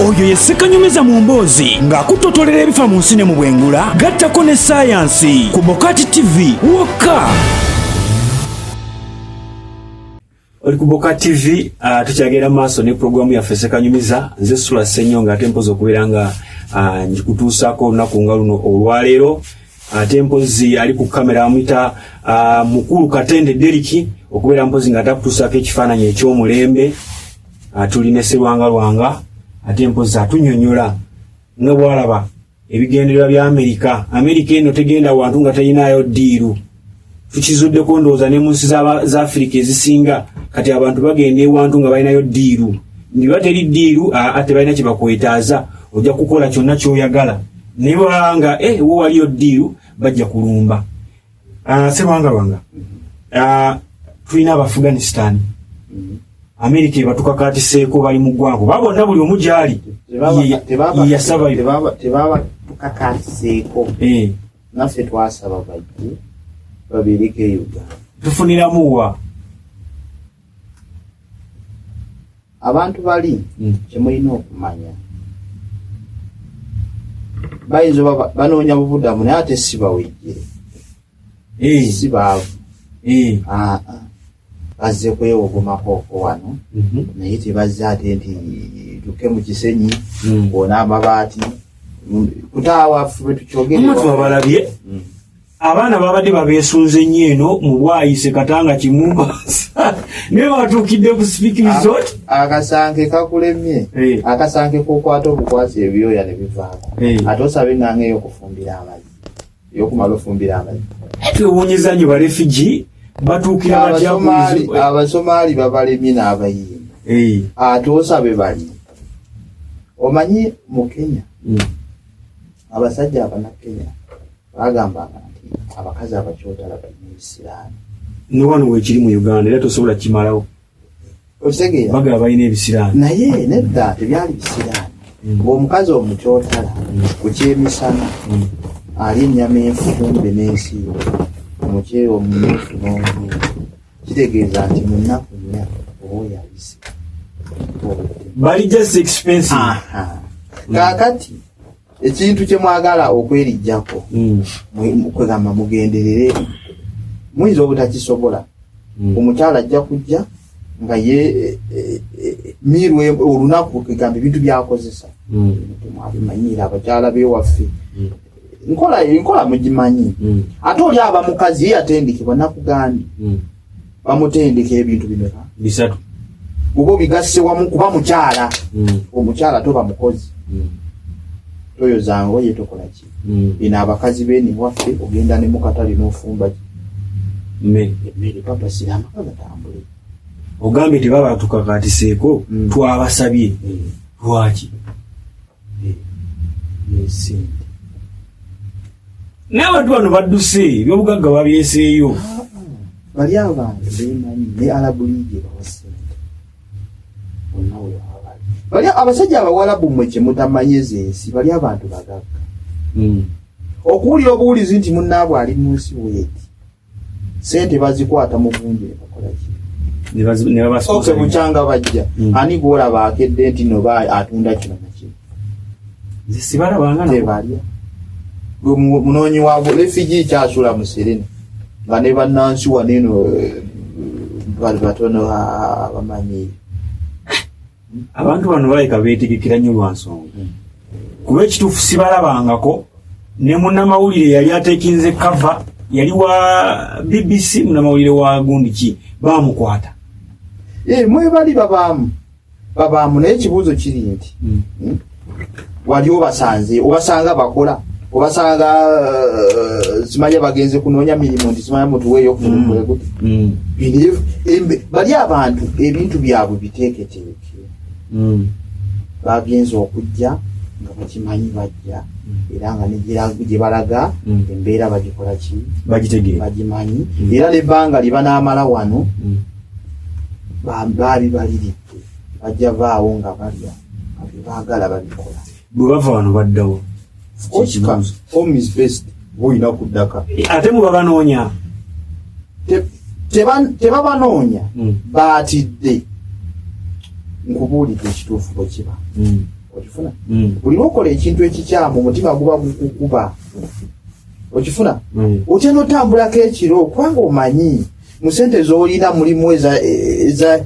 Oyo ye Ssekanyumiza mu mboozi ng'akutotolera ebifa mu nsi ne mu bwengula. Gattako ne saayansi ku Bokati TV wokka. Oli ku Bokati TV tukyagenda maaso ne programu yaffe Ssekanyumiza. Nze Sula Ssenyonga ate mpozi okubeera nga njikutuusaako olunaku nga luno olwaleero. Ate mpozi ali ku kamera amuyita Mukulu Katende Deriki okubeera mpozi nga atakutuusaako ekifaananyi eky'omulembe. Tulina Sserwanga Lwanga ate mpozi atunyonyola nga bwalaba ebigendererwa bya Amerika eno tegenda wantu nga tayinaayo ddiiru. Tukizuddeko ndowooza ne mu nsi za Afrika ezisinga kati abantu bagenda ewantu nga balinayo ddiiru. Ndiba teri ddiiru ate balina kye bakwetaaza ojja kukola kyonna ky'oyagala. Naye bwanga wo waliyo ddiiru bajja kulumba. Sserwanga Lwanga tulina Abafuganistan. Amerika ebatukakaatiseeko bali mu ggwango babonna buli omu gyali yasaba tebaba tukakaatiseeko naffe twasaba bajje babirike Uganda. Tufuniramu wa abantu bali kyemulina okumanya bayinza banoonya bubudamu naye ate si bawejjere si baavu bazze kwewogomako wano naye tebazze ate nti tuke mu kisenyi bona amabaati kutaawa ffe tukyogere abalabye abaana babadde babeesunze nnyo eno mu Bwayise Katanga Kimumba naye batuukidde ku Speak Resort. Akasanke kakulemye akasanke kokwata obukwasi ebyoya ne bivaako ate osabe nanga ey'okufumbira amazzi ey'okumala ofumbira amazzi twewuunyiza nnyo ba refugee batuukira Abasomaali babalemye n'abayimba ate osabe bali omanyi mu Kenya abasajja Abannakenya bagambanga nti abakazi abakyotala balina ebisiraani. Ne wano weekiri mu Uganda era tosobola kimalawo okitegeera bagaba balina ebisiraani naye nedda tebyali bisiraani. Ng'omukazi omukyotala ku kyemisana ali ennyama enfumbe n'ensiibo omuceere omumyufu n'omweru kitegeeza nti mu nnaku nnya oba oyabise bali just expensive. Kaakati ekintu kye mwagala okwerijjako kwegamba mugenderere muyinza obutakisobola omukyala ajja kujja nga ye miru olunaku kwegamba ebintu byakozesa temwabimanyira abakyala b'ewaffe nkola mugimanyi ate oli aba mukazi ye yatendekebwa nakugandi bamutendeka ebintu bimeka bisatu oba bigasse wamu kuba mukyala omukyala toba mukozi toyoza ngoye tokola ki bino abakazi b'eni waffe ogenda ne mukatale n'ofumba emmere papa sira amaka gatambule ogambye tebaba tukakaatiseeko twabasabye lwaki n'abantu bano badduse ebyobugagga babyeseeyo bali abantu bemanyi ne Arabu-League bawasente bonna we bali abasajja abawalabu mmwe kye mutamanyeze ensi bali abantu bagagga okuwulira obuwulizi nti munnaabwe ali mu nsi weeti sente bazikwata mu bungi ne bakola ki oke bukyanga bajja ani gwolaba akedde nti no atunda kino nakino sibalabanga munoonyi wa refugee kyasula mu Serena nga ne bannansi waneeno bali batono abamanyi abantu bano baleka beetegekera nnyo lwa nsonga kuba ekituufu sibalabangako ne munnamawulire yali ateekinze kava yali wa BBC munnamawulire wa gundi ki baamukwata mwe bali babaamu naye ekibuuzo kiri nti wali obasanga bakola obasanga simanya bagenze kunoonya mirimu nti simanya mutuweeyo okufunukule guti bali abantu ebintu byabwe biteeketeeke bagenze okujja nga bakimanyi bajja era nga gye balaga embeera bagikola ki bagimanyi era nebbanga lye banaamala wano babibaliridde bajja vaawo nga balya baagala babikola bwe bava wano baddawo home is best boyina kuddaka ate mu babanoonya tebabanoonya baatidde nkubuulidde ekituufu bwe kiba okifuna buli lwokola ekintu ekikyamu omutima guba gukukuba okifuna otya n'otambulako ekiro kubanga omanyi mu sente z'olina mulimu eza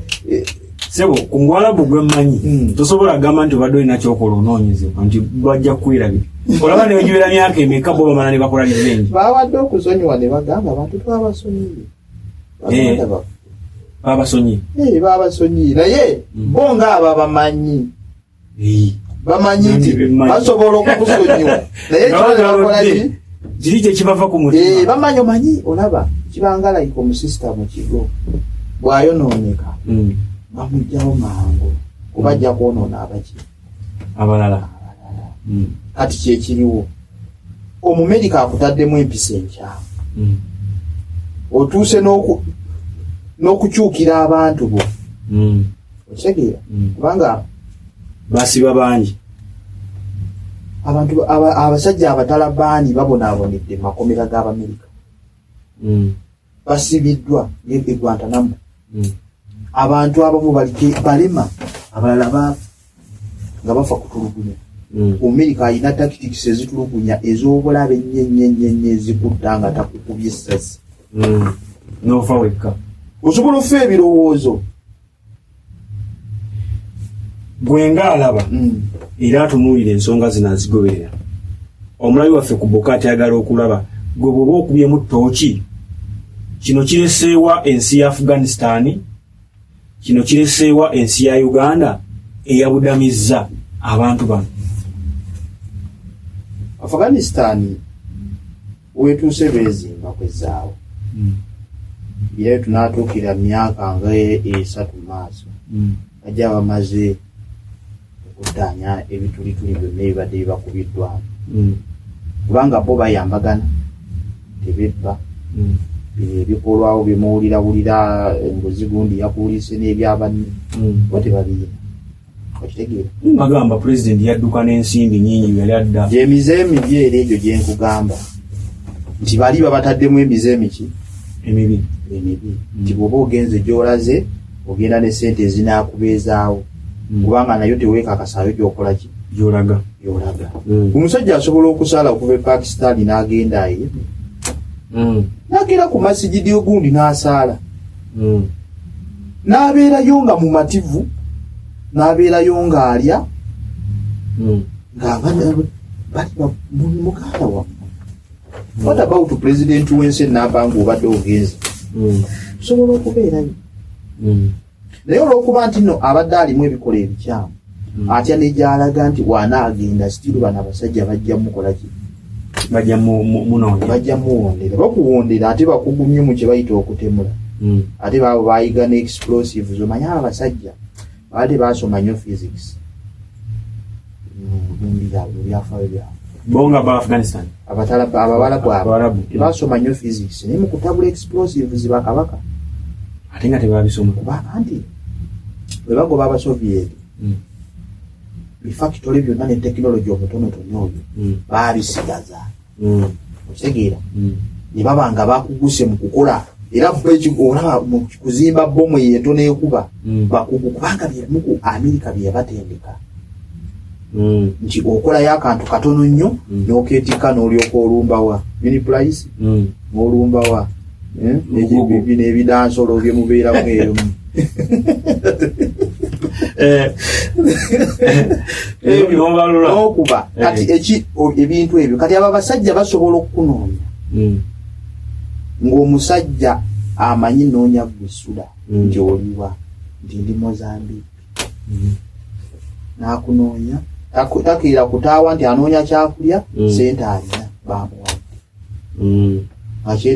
sebo ku Mwarabu gwe mmanyi tosobola gamba nti obadde olina kyokola onoonyezebwa nti bajja kukwirabira olaba ne wegiwera myaka emeka bo bamala ne bakola livengi bawadde okusonyiwa ne bagamba abantu twabasonyiye babasonyiye naye bo ng'abo bamanyi nti basobola okukusonyiwa naye kibalakolaki kiri kye kibava ku mutima bamanyi omanyi olaba kibanga like omusisitamu kigo bw'ayonooneka bamugyawo mangu kuba ajja kwonoona abalala kati kyekiriwo omumedika akutaddemu empisa enkyamu otuuse n'okukyukira abantu bo okitegeera kubanga basiba bangi abantu abasajja abatalabaani babonaabonedde mu makomera g'Abamerika basibiddwa e Guantanamo abantu abamu balema abalala baafa nga bafa kutulugunya Amerika alina tactics ezitulugunya ez'obulabe ennyo ezikutta nga takukubye essasi n'ofa wekka osobola ofa ebirowoozo bwenga alaba era atunuulira ensonga zino azigoberera omulabi waffe ku Bokati ayagala okulaba gwe bw'oba okubyemu ttooki kino kireseewa ensi ya Afghanistan kino kireseewa ensi ya Uganda eyabudamizza abantu bano Afghanistan wetuuse beezimba kwezaawo era tunaatuukira myaka nga esatu maaso bajja bamaze okuddaanya ebitulituli byonna ebibadde bibakubiddwamu kubanga bo bayambagana tebebba bino ebikolwawo bimuwulirawulira embuzi gundi yakuwulise n'ebyabanne bo tebabirina okitegeera bagamba pulezidenti yadduka n'ensimbi nnyingi yali adda gyemize emibi era egyo gye nkugamba nti bali babataddemu emize emiki emibi nti bw'oba ogenze gy'olaze ogenda ne ssente ezinaakubeezaawo kubanga nayo teweekakasaayo gy'okola ki gy'olaga omusajja asobola okusala okuva e Pakistan n'agenda eyo n'agera ku masigidi ogundi n'asaala n'abeerayo nga mumativu n'abeerayo ng'alya muganda wammwe what about president w'ensi n'abanga obadde ogenze osobola okubeerayo naye olw'okuba nti no abadde alimu ebikola ebikyamu atya n'egyalaga nti wanaagenda sitiru bano abasajja bajja mukola ki bajja muwondera bakuwondera ate bakugumye mu kye bayita okutemula ate baabo bayiga ne explosives omanye abasajja baali basoma nnyo physics byafaayo byabo bonga ba Afghanistan abawalabu tebasoma nnyo physics naye mu kutabula explosives bakabaka ate nga tebabisoma kubanga nti bwe bagoba abasoviet bifactory byonna ne tekinologi obutonotono obyo baabisigaza okitegeera ne baba nga bakuguse mu kukola era olaba mu kuzimba bomu yentono ekuba bakugu kubanga byebimu ku Amerika bye yabatendeka nti okolayo akantu katono nnyo n'okeetika n'olyoka olumbawa mini price n'olumbawa bino ebidansolo bye mubeeramu eyo n'okuba kati ebintu ebyo kati abo abasajja basobola okukunoonya ng'omusajja amanyi noonya gwesula nti oliwa nti ndi Mozambique n'akunoonya takiira kutaawa nti anoonya kyakulya sente alina bamuwadde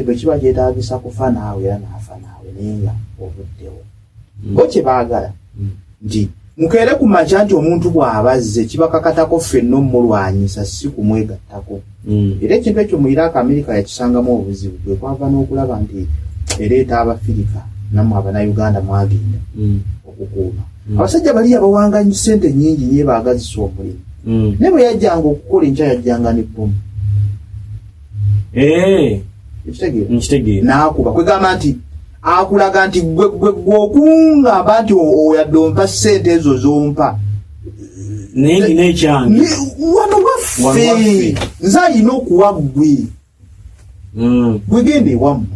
bwe kiba kyetaagisa kufa naawe era naafa naawe naye nga obuddewo bo kye baagala nti mukeere ku makya nti omuntu bw'abazze kibakakatako ffenna omulwanyisa si kumwegattako era ekintu ekyo mu Iraq Amerika yakisangamu obuzibu bwe kwava n'okulaba nti ereeta Abafirika nammwe Abanayuganda mwagenda okukuuma abasajja bali abawanganya ssente nnyingi naye baagazisa omulimu naye bwe yajjanga okukola enkya yajjanga n'ebbomu nkitegeera n'akuba kwegamba nti akulaga nti gwe okungamba nti oyadde ompa ssente ezo zompa ne change wano waffe nza ino kuwagwe gwegende wamu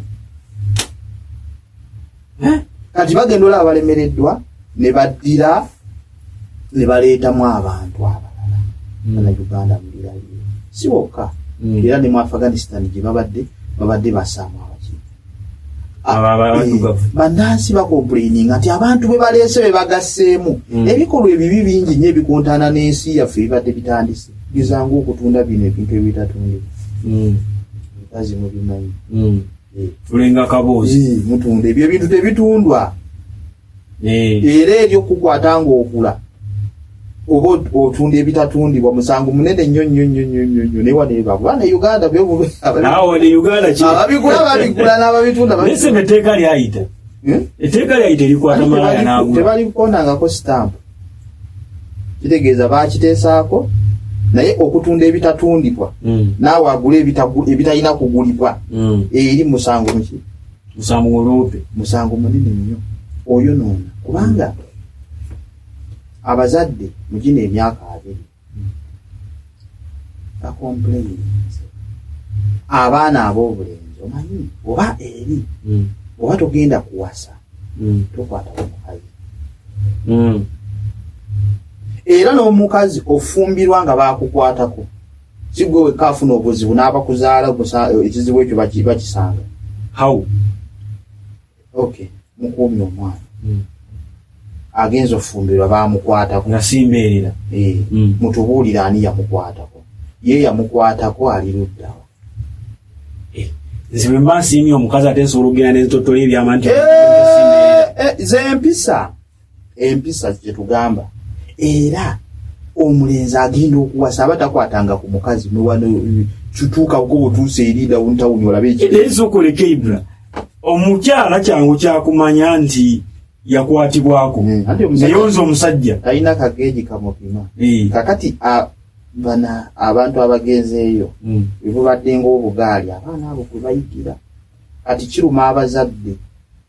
kati bagendola abalemereddwa ne baddira ne baleetamu abantu abalala bana Uganda mulira si wokka era ne mu Afghanistan gye babadde basaamu banansi bakomplaining nti abantu bwe baleese be bagasseemu ebikolwa ebibi bingi nnyo ebikontana n'ensi yaffe ebibadde bitandise gizangu okutunda bino ebintu ebitatundibwa mukazi mubimanyi fulenga kaboozi mutunda ebyo ebintu tebitundwa era eryokukwata ng'okula oba otunda ebitatundibwa musango munene nnyo newaneebabwana Uganda ababigula n'ababitunda etteeka lyayita erikwata malaya n'agula tebalikukonangako stamp kitegeeza bakiteesaako naye okutunda ebitatundibwa naawe agula ebitalina kugulibwa eri musango musango munene nnyo oyo noona kubanga abazadde mugina emyaka 2 bakomplaininze abaana ab'obulenzi omanyi oba eri oba togenda kuwasa tokwata omukazi era n'omukazi ofumbirwa nga bakukwatako sigwe wekka afuna obuzibu n'abakuzaala ekizibu ekyo bakisanga how okay mukuumya omwana agenza ofumbirwa bamukwatako nga simbeerera mutubuulira ani yamukwatako ye yamukwatako ali luddawa nze bwe mba nsiimye omukazi ate nsobola okugenda nezitotola ebyama nti empisa kyetugamba era omulenzi agenda okuwasa aba takwatanga ku mukazi kituuka uko otuuse erida wuntawuni olabe ekyesokoleka ibra omukyala kyangu kyakumanya nti yakwatibwako nayonza omusajja talina kageegi kamupima kakati abantu abagenzeeyo bwebubadde ng'obugaali abaana abo kwe bayigira kati kiruma abazadde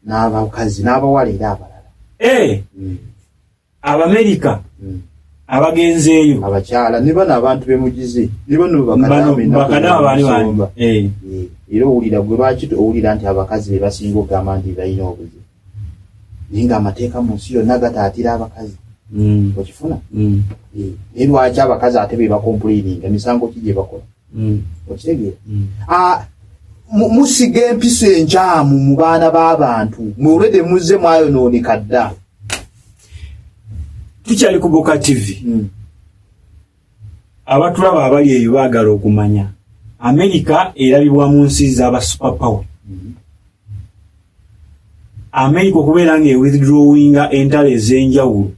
n'abakazi n'abawala era abalala Abamerika abagenzeeyo abakyala ne bano abantu bemugize ne bano bakadaba era owulira gwe lwaki owulira nti abakazi be basinga okugamba nti balina obuzibu naye nga amateeka mu nsi yonna gataatira abakazi okifuna naye lwaki abakazi ate be bakomplaininga emisango ki gye bakola okitegeera musiga empiso enkyamu mu baana b'abantu mwolwedde muzze mwayonooneka dda tukyali ku Boka TV abatulaba abali eyo baagala okumanya Amerika erabibwa mu nsi z'aba superpower Amerika okubeera ng'ewithdrawinga entalo ez'enjawulo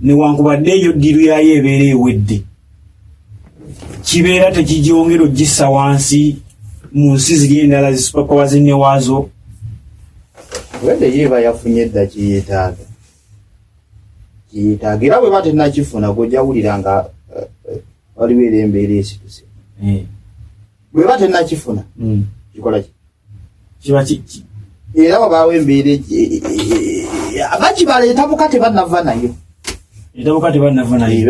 newankubadde eyo ddiru yayo ebeera ewedde kibeera tekigyongera ogissa wansi mu nsi ziri endala zi superpower zinewaazo wedde yeeba yafunye edda kiyeetaaga era bwe batenakifuna gojawulira nga waliwo era embeera esituse bwe batenakifuna kikola kiba era wabaawo embeera bakibaleeta buka tebanava nayo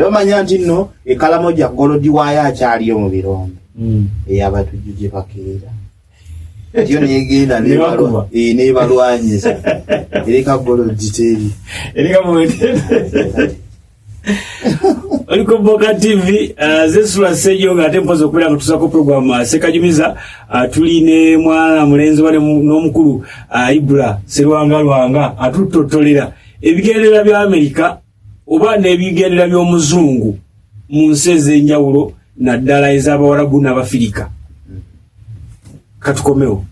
bamanya nti nno ekalamoja golodi waayo akyaliyo mu birombe ey'abatujju gye bakeera yo negenda nebalwanyisa ereka golodi teri oliko Boka TV zesula sejo nga ate mpoza okubeera nga tusako program Ssekanyumiza tuli ne mwana mulenzi wale n'omukulu Ibra Serwangalwanga atutotolera ebigendera bya Amerika oba n'ebigendera by'omuzungu mu nsi ez'enjawulo naddala ez'Abawarabu n'Abafirika. Katukomewo.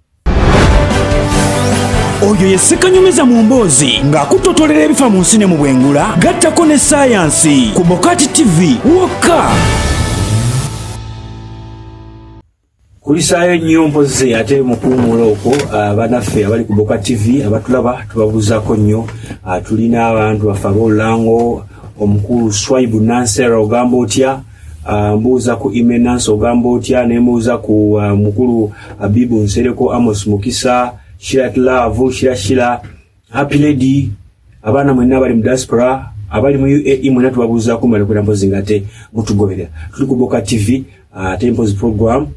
Oyo ye Ssekanyumiza mu mboozi ng'akutotolera ebifa mu nsi ne mu bwengula gattako ne saayansi ku Boka TV wokka. Kulisaayo nnyo mpozi ate mu kuwummula okwo banaffe abali ku Boka TV abatulaba tubabuuzaako nnyo tulina abantu bafe ab'Olulango omukulu Swaibu Nansera ogamba otya mbuuza ku Ime Nansi ogamba otya ne mbuuza ku mukulu Abibu Nsereko Amos Mukisa Shirat Love Shira Happy Lady abaana mwenna bali mu diaspora abali mu UAE mwena tubabuuza ku mali kwera mpozi ngate mutugoberera tuli ku Boka TV Temples program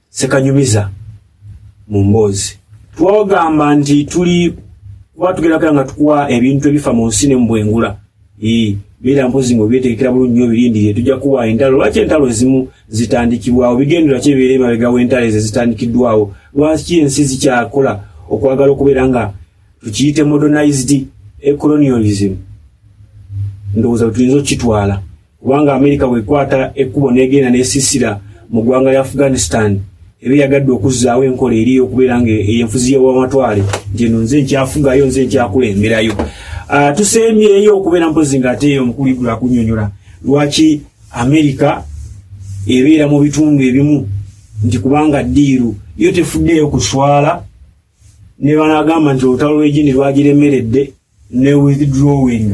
Sekanyumiza mu Mbozi twagamba nti tuli watugera nga tukuwa ebintu ebifa mu nsi ne mbwengula bira mpozi ngo byetekera bulunyo birindire tujja kuwa entalo lwaki entalo zimu zitandikibwawo bigendera kyebere mabega w'entalo zitandikiddwawo lwaki ensi zikyakola okwagala okubeera nga tukiyite modernized colonialism ndowooza tuyinza okitwala kubanga America bwekwata ekkubo n'egenda n'esisira mu ggwanga lya Afghanistan ebe yagadde okuzzaawo enkola eri okubeera nga enfuzi y'amatwale njeno nze nkyafugayo nze nkyakulemberayo tusemyeyo okubeera mpozi ng'ate eyo omukuligula kunnyonnyola lwaki America ebeera mu bitundu ebimu nti kubanga ddiiru yo tefuddeyo kuswala ne banagamba nti olutalo lw'egini lwagiremeredde ne withdrawing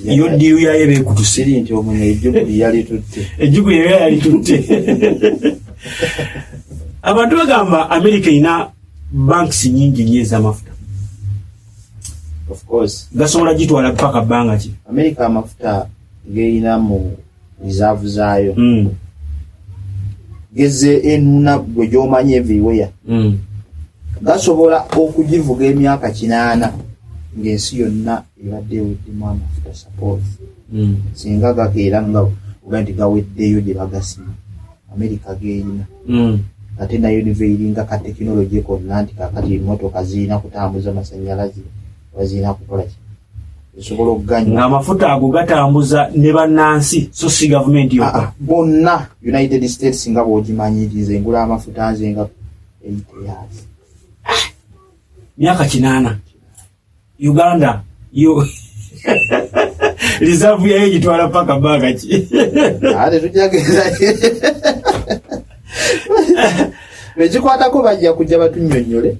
yo ddiiru yayo beekutusiri nti omuntu ejjukuli yali tutte ejjukuli yali tutte abantu bagamba America ina banks nyingi nnyo ez'amafuta of course gasobola gitwala paka bbanga ki America amafuta geina mu reserve zaayo geze enuna gwe gy'omanyi everywhere gasobola okugivuga emyaka 8 ng'ensi yonna ebadde eweddimu amafuta suppose singa gakeera nga uga nti gaweddeyo gye bagasima America geina ate nayo niveeringa ka tekinologi konna nti kakati emmotoka zirina kutambuza masannyalaze wazirina kukola ki esobola okuganya ng'amafuta ago gatambuza ne bannansi so si gavumenti yokka bonna United States nga bw'ogimanyiriza engula amafuta nze nga 8 years myaka 8 Uganda yo reserve yayo gitwala paka bbanga ki ate tujageza bekikwatako bajja kujja batunnyonnyole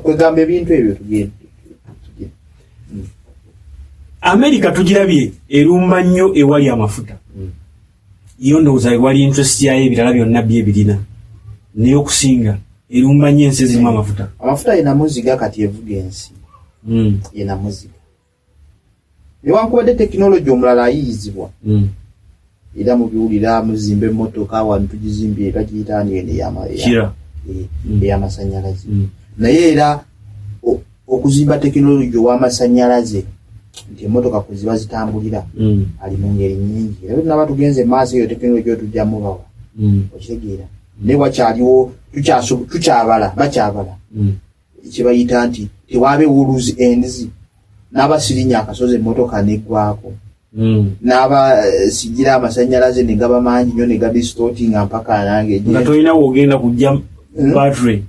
kwegamba ebintu ebyo tugende America tugirabye erumba nnyo ewali amafuta iyo ndowooza ewali interest yayo ebirala byonna byebirina naye okusinga erumba nnyo ensi ezirimu amafuta yena muziga kati evuga ensi yena muziga newankubadde tekinologi omulala ayiyizibwa era mubiwulira muzimba emmotoka wano tugizimbye bagiyitaani eno ey'amasannyalaze naye era okuzimba tekinologi ow'amasannyalaze nti emmotoka kwe ziba zitambulira ali mu ngeri nnyingi era bwe tunaba tugenze maaso eyo tekinologi eyo tujjamu bawa okitegeera naye wakyaliwo bakyabala kyebayita nti tewaabeewo loose ends n'abasirinya akasozi emmotoka neggwako n'abasigira amasannyalaze ne gaba mangi nnyo ne gadistortinga mpaka nange nga tolina wogenda kujja battery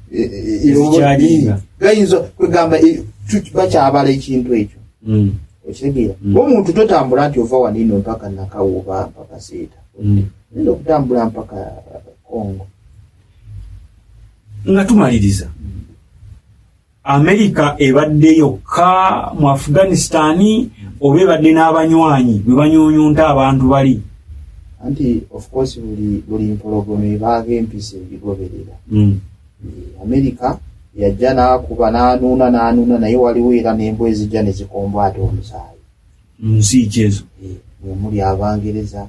ezikyajinga gayinza kwegamba bakyabala ekintu ekyo okitegeera omuntu totambula nti ova wanino mpaka nakawo oba mpaka seeta nenda okutambula mpaka Congo nga tumaliriza America ebadde yokka mu Afghanistan oba ebadde n'abanywanyi bwe banyuunyunta abantu bali anti of course buli mpologoma ebaaga empisa ebigoberera America yajja n'akuba n'anuuna naye waliwo era n'embwa ezijja ne zikomba ate omusaayi nsi kyezo muli Abangereza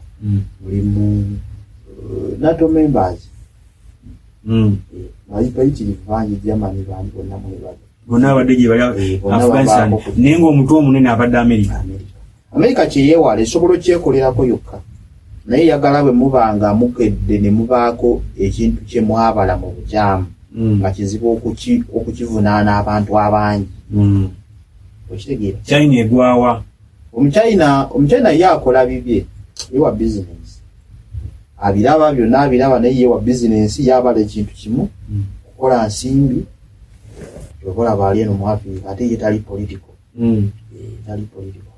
mulimu NATO members bayitirivu bangi Germany bangi bonna mwebaga bonna abadde gye bali Afghanistan naye ng'omutwe omunene abadde America kyeyeewala esobola okyekolerako yokka naye yagala bwe mubanga mukedde ne mubaako ekintu kye mwabala mu bukyamu nga kizibu okukivunaana abantu abangi okitegeera China egwawa omuchina ye akola bibye yewa business abiraba byonna abiraba naye yewa business yabala ekintu kimu kukola nsimbi yokola bali eno mu Africa ate ye tali political tali political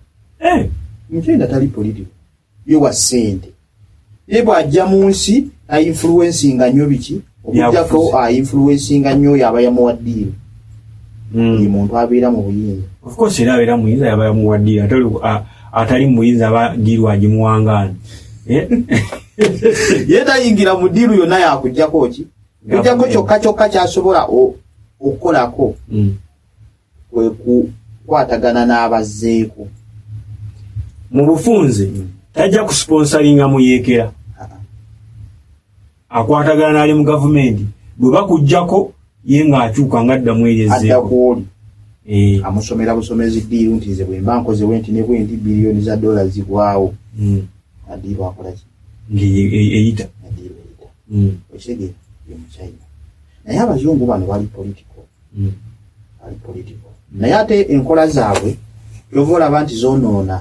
omuchina tali political yewa sente ye bw'ajja mu nsi influencinga nnyo biki okujjako influencinga nnyo yaba yamuwaddiiro ye muntu abeera mu buyinza of course era abeera muyinza yaba yamuwaddiiro atali muyinza aba diiru agimuwangaana ye tayingira mu diiru yonna yakujjako ki kujjako kyokka kyasobola okukolako kwatagana n'abazzeeko mu bufunze tajja kusponsoringa muyeekera akwatagana n'ali mu gavumenti bwe bakujjako ye ng'akyuka ng'addamu eryezeeko amusomera busomezi ddiiru nti nze bwe mba nkoze wenti ne bwenti biliyoni za dola zigwawo addiiru akola ki ng'eyita ekitegeera ye mu China naye abazungu bano bali political naye ate enkola zaabwe yova olaba nti zoonoona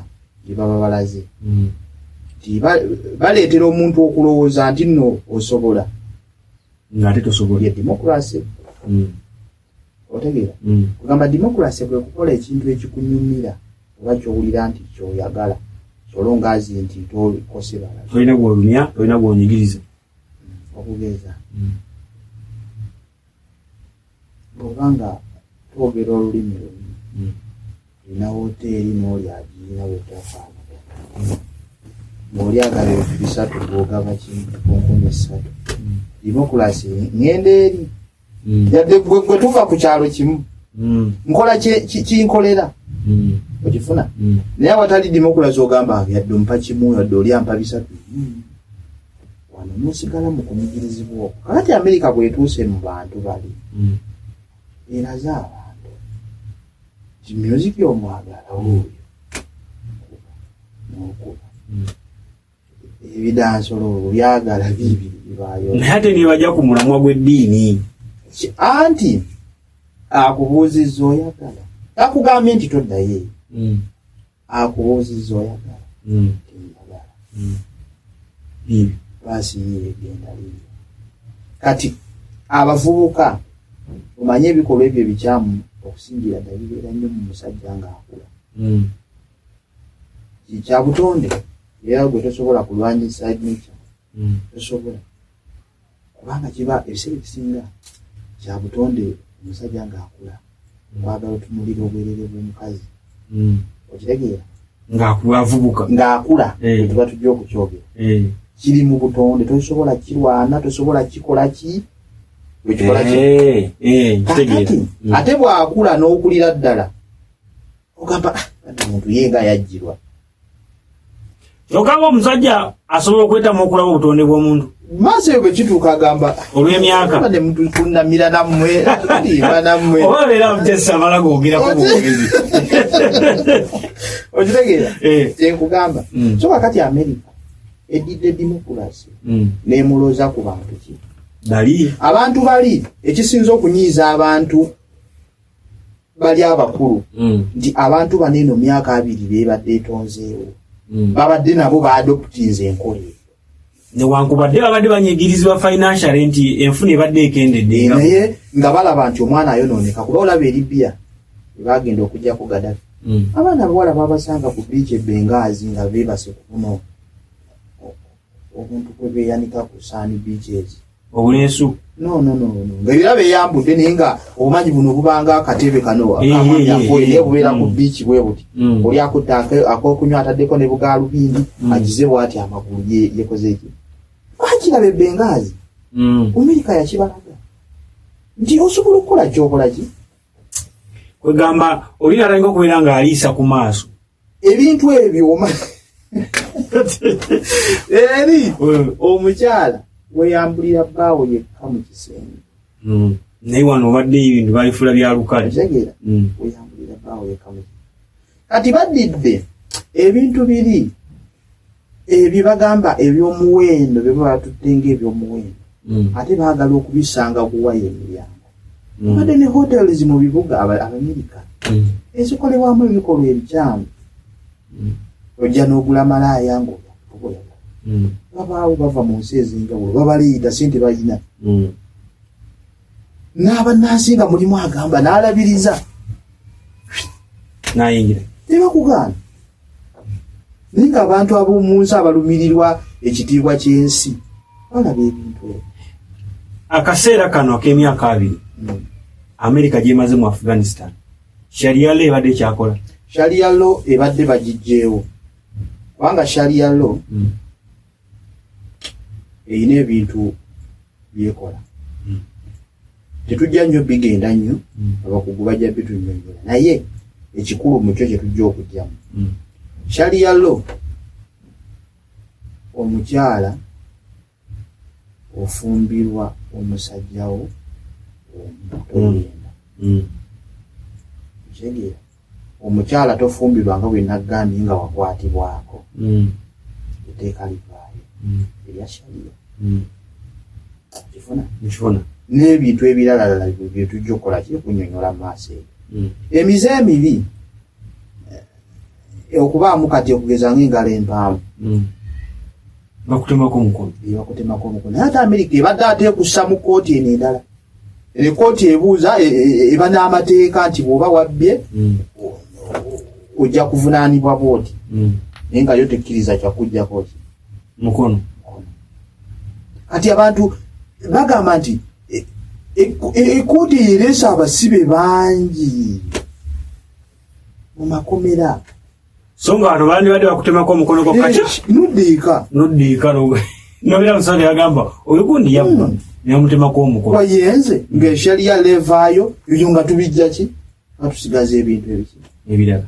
gye baba balaze nti baleetera omuntu okulowooza nti nno osobola ng'ate tosobola ye democracy otegeera kugamba democracy kwe kukola ekintu ekikunyumira oba kyowulira nti kyoyagala kyolongaazi nti tokose balala tolina gwolumya tolina gwonyigiriza okugeza bw'obanga twogera olulimi lumu olina woteeri n'oli agirina bwetafaana ng'olyagala ebintu bisatu gwogaba kintu konkumi esatu democracy ngenda eri yadde gwe tuva ku kyalo kimu nkola kinkolera okifuna naye awatali democracy ogamba yadde ompa kimu yadde oli ampa bisatu wano musigala mu kunyigirizibwa okwo kakati Amerika bwetuuse mu bantu bali eraze abantu ti music y'omwagala oyo n'okuba ebidansolo olwo byagala bibiri bibayo naye ate ne bajja ku mulamwa gw'eddiini anti akubuuzizza oyagala akugambye nti toddayo akubuuzizza oyagala teyagala baasi yegenda liri kati abavubuka omanye ebikolwa ebyo ebikyamu okusingira ddala bibeera nnyo mu musajja ng'akula kya butonde era gwe tosobola kulwanyisa nature tosobola kubanga kiba ebiseera ebisinga kya butonde omusajja ng'akula kwagala otunulira obwerere bw'omukazi okitegeera ng'avubuka ng'akula tuba tujja okukyogera kiri mu butonde tosobola kirwana tosobola kikola ki wekikola ki ate bw'akula n'okulira ddala ogamba omuntu yenga yajjirwa kyokka omusajja asobola okwetamu okulaba obutonde bw'omuntu maaso eyo bwe kituuka agamba olw'emyaka ne mutunamira nammwe liba nammwe oba beera mutesa amala googerako bwogezi okitegeera kyenkugamba so kakati Amerika edidde democracy n'emulooza ku bantu ki bali abantu bali ekisinza okunyiiza abantu bali abakulu nti abantu baneeno myaka 2 beebadde etonzeewo babadde nabo baadoptinze enkola eyo newankubadde babadde banyigirizibwa financial nti enfuna ebadde ekendedde naye nga balaba nti omwana ayonooneka kuba olaba eri Libya bagenda okujjako Gaddafi abaana abawala babasanga ku biici e Benghazi nga beebase kufuna obuntu kwe beeyanika ku saani beaches obuleesu no nga ebiraba eyambudde naye nga obumanyi buno bubanga akatebe kano akamanyakoye bubeera ku biici bwe buti oli akutta akokunywa ataddeko ne bugaalubindi agize bwati amagulu yekoze eki akiraba e Benghazi Amerika yakibalaga nti osobola okukola kyokola ki kwegamba oli alinga okubeera ng'aliisa ku maaso ebintu ebyo eri omukyala weyambulira bbaawo yekka mu kisenge naye wano obadde ebintu balifula bya lukale tegeera weyambulira bbaawo yekka mu kati baddidde ebintu biri ebyo bagamba eby'omuwendo bye baba batutte ng'eby'omuwendo ate baagala okubisanga kuwaya emiryango badde ne hotels mu bibuga Abamerika ezikolebwamu ebikolwa ebikyamu ojja n'ogula malaaya ng'oyakola babaawo bava mu nsi ez'enjawulo babaliida sente balina n'abannansi nga mulimu agamba n'alabiriza n'ayingira tebakugaana naye ng'abantu ab'omu nsi abalumirirwa ekitiibwa ky'ensi balaba ebintu ebyo akaseera kano ak'emyaka 2 Amerika gyemaze mu Afghanistan sharia law ebadde kyakola sharia law ebadde bagijjeewo kubanga sharia law eyina ebintu byekola tetujja nnyo bigenda nnyo abakugu bajja bitunyonyola naye ekikulu mu kyo kye tujja okujjamu sharia law omukyala ofumbirwa omusajjawo kitegeera omukyala tofumbirwa nga bwe naggambye nga wakwatibwako etteeka livaayo erya sharia kifuna n'ebintu ebiralalala bye tujja okukola kiri kunnyonnyola mu maaso eyo emize emibi okubaamu kati okugeza ng'engalo empanvu bakutemako omukono naye ate Amerika ebadde ate ekussa mu kkooti eno endala ekooti ebuuza eba n'amateeka nti bw'oba wabbye ojja kuvunaanibwa bwoti naye nga yo tekkiriza kyakujjako ki mukono kati abantu bagamba nti ekooti ereese abasibe bangi mu makomera so nga wano bandi badde bakutemako omukono gwakati noddiika nobera musajja yagamba oyo gundi yabba namutemako omukono wayenze ng'esharia levaayo ebyo nga tubijja ki nga tusigaza ebintu ebirala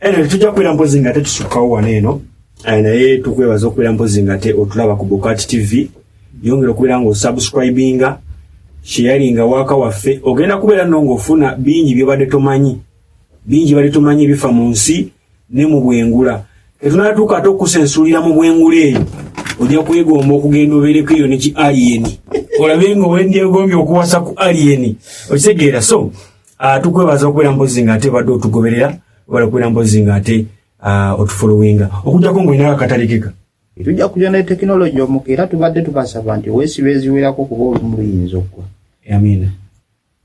eno tujja kubeera mpozi nga tetusukkawo wano eno naye tukwebaza okubeera mpozi nga te otulaba ku Bokati TV yongera okubeera ng'osubscribinga sharinga waaka waffe ogenda kubeera nno ng'ofuna bingi byobadde tomanyi ebifa mu nsi ne mu bwengula etunatuuka ate okusensulira mu bwengula eyo ojja kwegomba okugenda obeereko eyo ne ki alien olabe nga wendyegombye okuwasa ku alien okitegeera so tukwebaza okubeera mpozi nga ate badde otugoberera wala okubeera mpozi nga ate otufollowinga okujjako ng'olina akatalikika tujja kujja ne tekinologi omuka era tubadde tubasaba nti weesiba eziwerako kuba olumu luyinza okuwa amina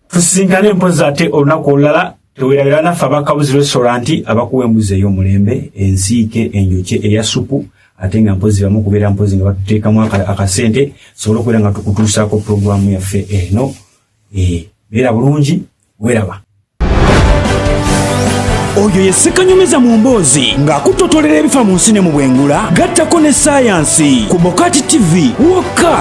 tusisinkane mpozi ate olunaku olulala teweerabira naffe abakabuzi restaurant abakuwa embuzi ey'omulembe ensiike enjokye eya supu ate nga mpozi bamu kubeera mpozi nga batuteekamu akasente sobola okubeera nga tukutuusaako puroguramu yaffe eno beera bulungi weraba oyo ye Ssekanyumiza mu mboozi ng'akutotolera ebifa mu nsi ne mu bwengula gattako ne saayansi ku Bokati TV wokka.